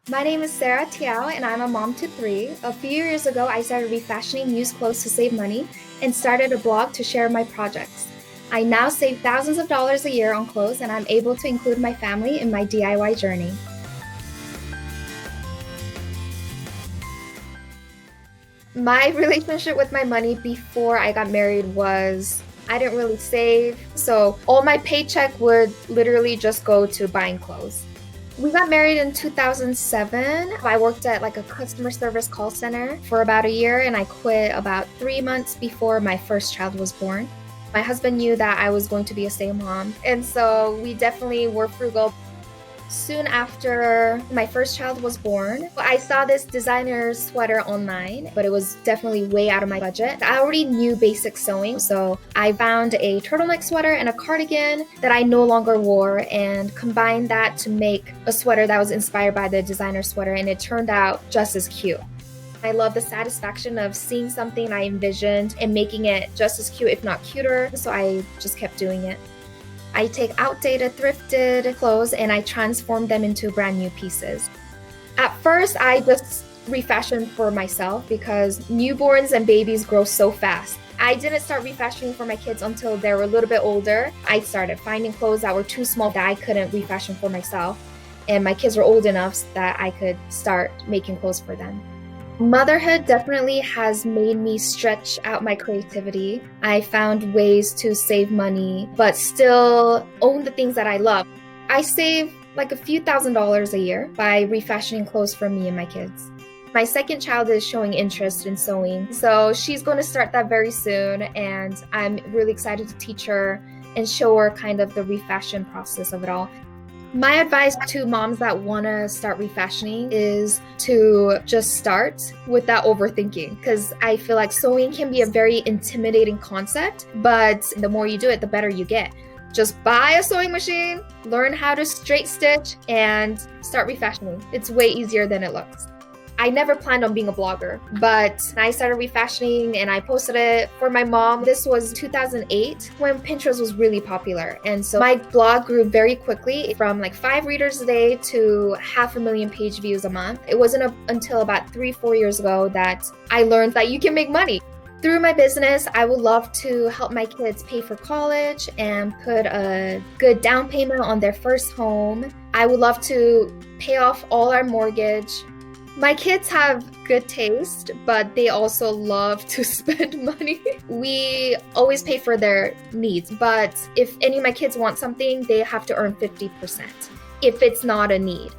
My name is Sarah Tyau, and I'm a mom to three. A few years ago, I started refashioning used clothes to save money and started a blog to share my projects. I now save thousands of dollars a year on clothes, and I'm able to include my family in my DIY journey. My relationship with my money before I got married was I didn't really save, so all my paycheck would literally just go to buying clothes. We got married in 2007. I worked at like a customer service call center for about a year, and I quit about 3 months before my first child was born. My husband knew that I was going to be a stay-at-home mom, and so we definitely were frugal. Soon after my first child was born, I saw this designer sweater online, but it was definitely way out of my budget. I already knew basic sewing, so I found a turtleneck sweater and a cardigan that I no longer wore and combined that to make a sweater that was inspired by the designer sweater, and it turned out just as cute. I love the satisfaction of seeing something I envisioned and making it just as cute, if not cuter, so I just kept doing it. I take outdated thrifted clothes and I transform them into brand new pieces. At first, I just refashioned for myself because newborns and babies grow so fast. I didn't start refashioning for my kids until they were a little bit older. I started finding clothes that were too small that I couldn't refashion for myself. And my kids were old enough that I could start making clothes for them. Motherhood definitely has made me stretch out my creativity. I found ways to save money, but still own the things that I love. I save like a few $1,000s a year by refashioning clothes for me and my kids. My second child is showing interest in sewing, so she's going to start that very soon, and I'm really excited to teach her and show her kind of the refashion process of it all. My advice to moms that want to start refashioning is to just start without overthinking, because I feel like sewing can be a very intimidating concept, but the more you do it, the better you get. Just buy a sewing machine, learn how to straight stitch, and start refashioning. It's way easier than it looks. I never planned on being a blogger, but I started refashioning and I posted it for my mom. This was 2008 when Pinterest was really popular. And so my blog grew very quickly from like 5 readers a day to 500,000 page views a month. It wasn't until about 3-4 years ago that I learned that you can make money. Through my business, I would love to help my kids pay for college and put a good down payment on their first home. I would love to pay off all our mortgage. My kids have good taste, but they also love to spend money. We always pay for their needs, but if any of my kids want something, they have to earn 50% if it's not a need.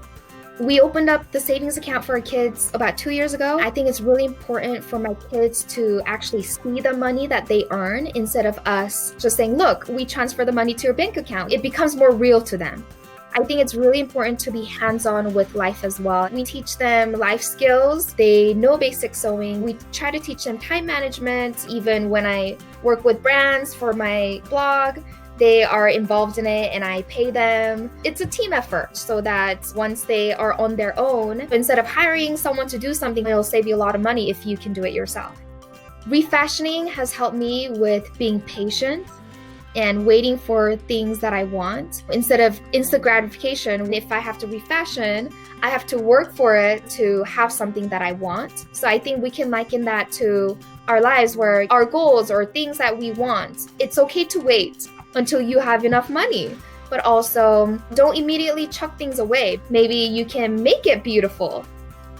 We opened up the savings account for our kids about 2 years ago. I think it's really important for my kids to actually see the money that they earn instead of us just saying, look, we transfer the money to your bank account. It becomes more real to them. I think it's really important to be hands-on with life as well. We teach them life skills. They know basic sewing. We try to teach them time management. Even when I work with brands for my blog, they are involved in it and I pay them. It's a team effort so that once they are on their own, instead of hiring someone to do something, it'll save you a lot of money if you can do it yourself. Refashioning has helped me with being patient and waiting for things that I want instead of instant gratification. If I have to refashion, I have to work for it to have something that I want. So I think we can liken that to our lives where our goals or things that we want, it's okay to wait until you have enough money, but also don't immediately chuck things away. Maybe you can make it beautiful.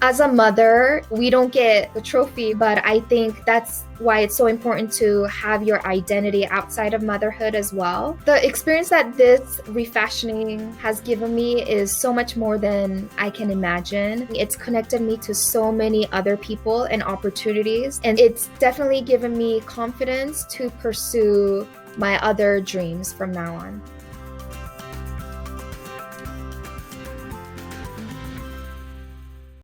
As a mother, we don't get a trophy, but I think that's why it's so important to have your identity outside of motherhood as well. The experience that this refashioning has given me is so much more than I can imagine. It's connected me to so many other people and opportunities, and it's definitely given me confidence to pursue my other dreams from now on.